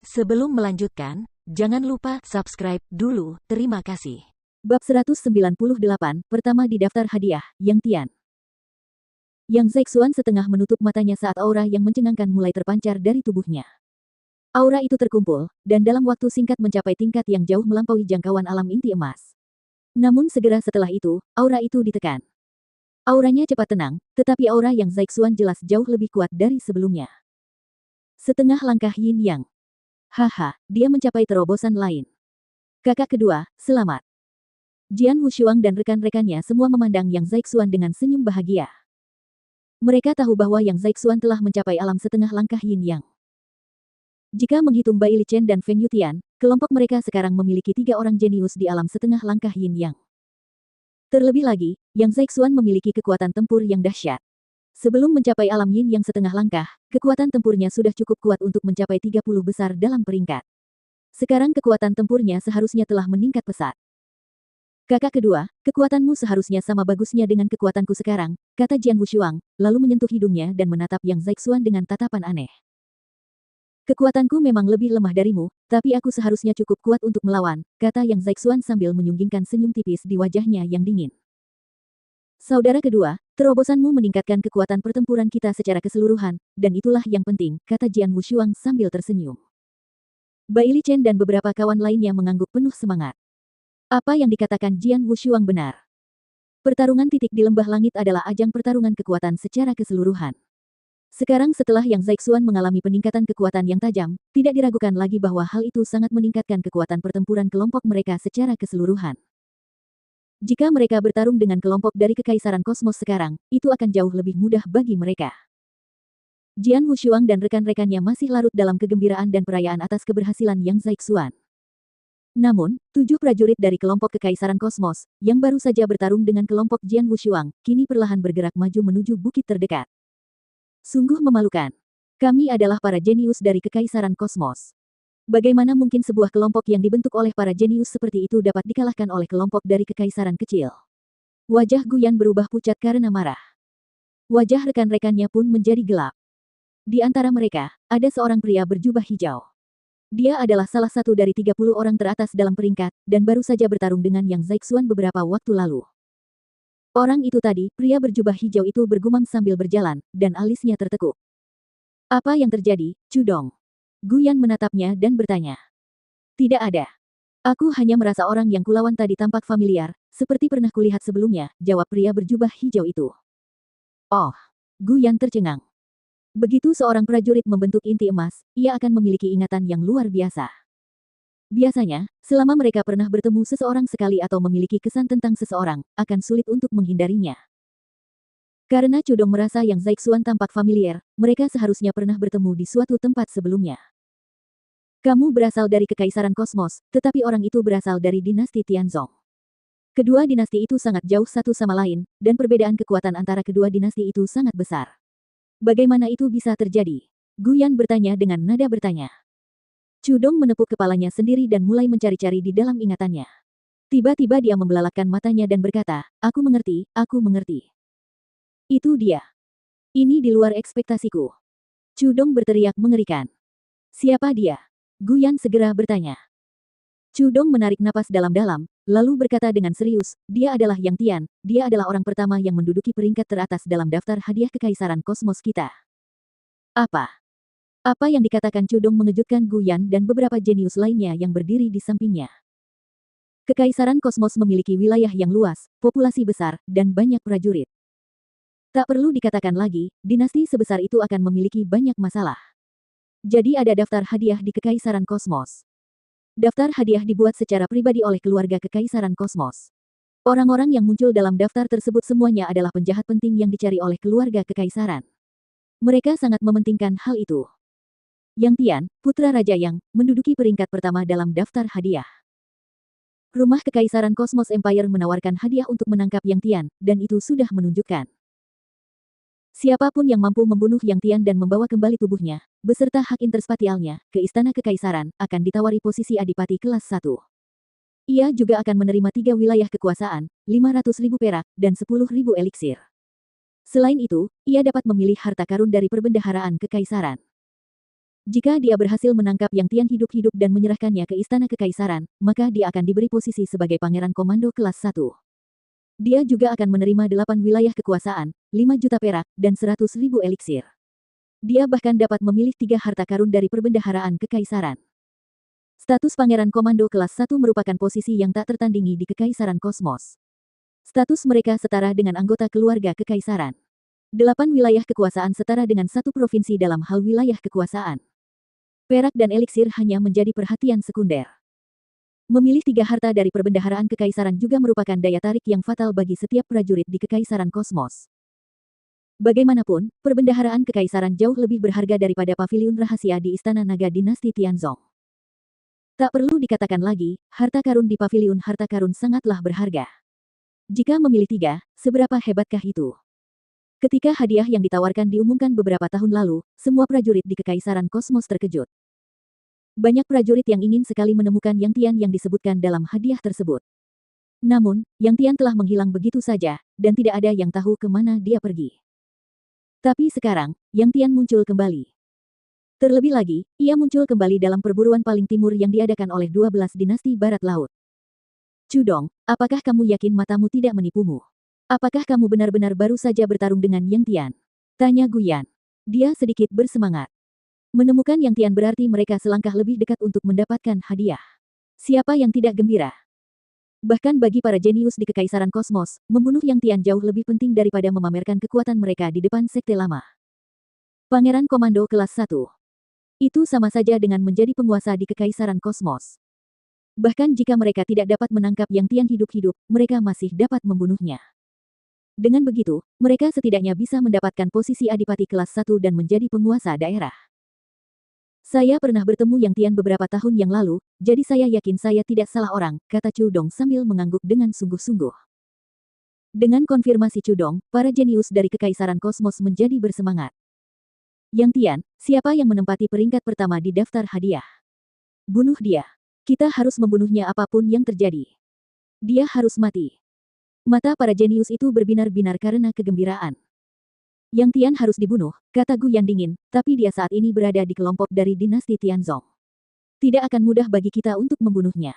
Sebelum melanjutkan, jangan lupa subscribe dulu, terima kasih. Bab 198, pertama di daftar hadiah, Yang Tian. Yang Zexuan setengah menutup matanya saat aura yang mencengangkan mulai terpancar dari tubuhnya. Aura itu terkumpul, dan dalam waktu singkat mencapai tingkat yang jauh melampaui jangkauan alam inti emas. Namun segera setelah itu, aura itu ditekan. Auranya cepat tenang, tetapi aura yang Zexuan jelas jauh lebih kuat dari sebelumnya. Setengah langkah Yin Yang. Haha, dia mencapai terobosan lain. Kakak kedua, selamat. Jian Wushuang dan rekan-rekannya semua memandang Yang Zexuan dengan senyum bahagia. Mereka tahu bahwa Yang Zexuan telah mencapai alam setengah langkah Yin Yang. Jika menghitung Bai Li Chen dan Feng Yutian, kelompok mereka sekarang memiliki 3 orang jenius di alam setengah langkah Yin Yang. Terlebih lagi, Yang Zexuan memiliki kekuatan tempur yang dahsyat. Sebelum mencapai alam Yin Yang setengah langkah, kekuatan tempurnya sudah cukup kuat untuk mencapai 30 besar dalam peringkat. Sekarang kekuatan tempurnya seharusnya telah meningkat pesat. Kakak kedua, kekuatanmu seharusnya sama bagusnya dengan kekuatanku sekarang, kata Jian Wushuang, lalu menyentuh hidungnya dan menatap Yang Zexuan dengan tatapan aneh. Kekuatanku memang lebih lemah darimu, tapi aku seharusnya cukup kuat untuk melawan, kata Yang Zexuan sambil menyunggingkan senyum tipis di wajahnya yang dingin. Saudara kedua, terobosanmu meningkatkan kekuatan pertempuran kita secara keseluruhan, dan itulah yang penting, kata Jian Wushuang sambil tersenyum. Bai Li Chen dan beberapa kawan lainnya mengangguk penuh semangat. Apa yang dikatakan Jian Wushuang benar. Pertarungan titik di lembah langit adalah ajang pertarungan kekuatan secara keseluruhan. Sekarang setelah Yang Zexuan mengalami peningkatan kekuatan yang tajam, tidak diragukan lagi bahwa hal itu sangat meningkatkan kekuatan pertempuran kelompok mereka secara keseluruhan. Jika mereka bertarung dengan kelompok dari Kekaisaran Kosmos sekarang, itu akan jauh lebih mudah bagi mereka. Jian Wushuang dan rekan-rekannya masih larut dalam kegembiraan dan perayaan atas keberhasilan Yang Zexuan. Namun, 7 prajurit dari kelompok Kekaisaran Kosmos, yang baru saja bertarung dengan kelompok Jian Wushuang, kini perlahan bergerak maju menuju bukit terdekat. Sungguh memalukan. Kami adalah para jenius dari Kekaisaran Kosmos. Bagaimana mungkin sebuah kelompok yang dibentuk oleh para jenius seperti itu dapat dikalahkan oleh kelompok dari kekaisaran kecil? Wajah Guyan berubah pucat karena marah. Wajah rekan-rekannya pun menjadi gelap. Di antara mereka, ada seorang pria berjubah hijau. Dia adalah salah satu dari 30 orang teratas dalam peringkat, dan baru saja bertarung dengan Yang Zexuan beberapa waktu lalu. Orang itu tadi, pria berjubah hijau itu bergumam sambil berjalan, dan alisnya tertekuk. Apa yang terjadi, Cudong? Guyan menatapnya dan bertanya. Tidak ada. Aku hanya merasa orang yang kulawan tadi tampak familiar, seperti pernah kulihat sebelumnya, jawab pria berjubah hijau itu. Oh, Guyan tercengang. Begitu seorang prajurit membentuk inti emas, ia akan memiliki ingatan yang luar biasa. Biasanya, selama mereka pernah bertemu seseorang sekali atau memiliki kesan tentang seseorang, akan sulit untuk menghindarinya. Karena Cudong merasa Yang Zexuan tampak familiar, mereka seharusnya pernah bertemu di suatu tempat sebelumnya. Kamu berasal dari Kekaisaran Kosmos, tetapi orang itu berasal dari dinasti Tianzong. Kedua dinasti itu sangat jauh satu sama lain, dan perbedaan kekuatan antara kedua dinasti itu sangat besar. Bagaimana itu bisa terjadi? Guyan bertanya dengan nada bertanya. Cudong menepuk kepalanya sendiri dan mulai mencari-cari di dalam ingatannya. Tiba-tiba dia membelalakkan matanya dan berkata, aku mengerti, aku mengerti. Itu dia. Ini di luar ekspektasiku. Cudong berteriak mengerikan. Siapa dia? Guyan segera bertanya. Cudong menarik napas dalam-dalam, lalu berkata dengan serius, dia adalah Yang Tian, dia adalah orang pertama yang menduduki peringkat teratas dalam daftar hadiah Kekaisaran Kosmos kita. Apa? Apa yang dikatakan Cudong mengejutkan Guyan dan beberapa jenius lainnya yang berdiri di sampingnya. Kekaisaran Kosmos memiliki wilayah yang luas, populasi besar, dan banyak prajurit. Tak perlu dikatakan lagi, dinasti sebesar itu akan memiliki banyak masalah. Jadi ada daftar hadiah di Kekaisaran Kosmos. Daftar hadiah dibuat secara pribadi oleh keluarga Kekaisaran Kosmos. Orang-orang yang muncul dalam daftar tersebut semuanya adalah penjahat penting yang dicari oleh keluarga Kekaisaran. Mereka sangat mementingkan hal itu. Yang Tian, putra Raja Yang, menduduki peringkat pertama dalam daftar hadiah. Rumah Kekaisaran Kosmos Empire menawarkan hadiah untuk menangkap Yang Tian, dan itu sudah menunjukkan. Siapapun yang mampu membunuh Yang Tian dan membawa kembali tubuhnya, beserta hak interspatialnya, ke Istana Kekaisaran, akan ditawari posisi Adipati kelas 1. Ia juga akan menerima 3 wilayah kekuasaan, 500.000 perak, dan 10.000 eliksir. Selain itu, ia dapat memilih harta karun dari perbendaharaan Kekaisaran. Jika dia berhasil menangkap Yang Tian hidup-hidup dan menyerahkannya ke Istana Kekaisaran, maka dia akan diberi posisi sebagai Pangeran Komando kelas 1. Dia juga akan menerima 8 wilayah kekuasaan, 5 juta perak, dan 100.000 eliksir. Dia bahkan dapat memilih 3 harta karun dari perbendaharaan kekaisaran. Status Pangeran Komando kelas 1 merupakan posisi yang tak tertandingi di Kekaisaran Kosmos. Status mereka setara dengan anggota keluarga kekaisaran. 8 wilayah kekuasaan setara dengan 1 provinsi dalam hal wilayah kekuasaan. Perak dan eliksir hanya menjadi perhatian sekunder. Memilih 3 harta dari perbendaharaan kekaisaran juga merupakan daya tarik yang fatal bagi setiap prajurit di Kekaisaran Kosmos. Bagaimanapun, perbendaharaan kekaisaran jauh lebih berharga daripada paviliun rahasia di Istana Naga Dinasti Tianzong. Tak perlu dikatakan lagi, harta karun di paviliun harta karun sangatlah berharga. Jika memilih 3, seberapa hebatkah itu? Ketika hadiah yang ditawarkan diumumkan beberapa tahun lalu, semua prajurit di Kekaisaran Kosmos terkejut. Banyak prajurit yang ingin sekali menemukan Yang Tian yang disebutkan dalam hadiah tersebut. Namun, Yang Tian telah menghilang begitu saja, dan tidak ada yang tahu kemana dia pergi. Tapi sekarang, Yang Tian muncul kembali. Terlebih lagi, ia muncul kembali dalam perburuan paling timur yang diadakan oleh 12 dinasti Barat Laut. Cudong, apakah kamu yakin matamu tidak menipumu? Apakah kamu benar-benar baru saja bertarung dengan Yang Tian? Tanya Guyan. Dia sedikit bersemangat. Menemukan Yang Tian berarti mereka selangkah lebih dekat untuk mendapatkan hadiah. Siapa yang tidak gembira? Bahkan bagi para jenius di Kekaisaran Kosmos, membunuh Yang Tian jauh lebih penting daripada memamerkan kekuatan mereka di depan sekte lama. Pangeran Komando kelas 1. Itu sama saja dengan menjadi penguasa di Kekaisaran Kosmos. Bahkan jika mereka tidak dapat menangkap Yang Tian hidup-hidup, mereka masih dapat membunuhnya. Dengan begitu, mereka setidaknya bisa mendapatkan posisi adipati kelas 1 dan menjadi penguasa daerah. Saya pernah bertemu Yang Tian beberapa tahun yang lalu, jadi saya yakin saya tidak salah orang, kata Cudong sambil mengangguk dengan sungguh-sungguh. Dengan konfirmasi Cudong, para jenius dari Kekaisaran Kosmos menjadi bersemangat. Yang Tian, siapa yang menempati peringkat pertama di daftar hadiah? Bunuh dia. Kita harus membunuhnya apapun yang terjadi. Dia harus mati. Mata para jenius itu berbinar-binar karena kegembiraan. Yang Tian harus dibunuh, kata Guyan dingin, tapi dia saat ini berada di kelompok dari dinasti Tianzong. Tidak akan mudah bagi kita untuk membunuhnya.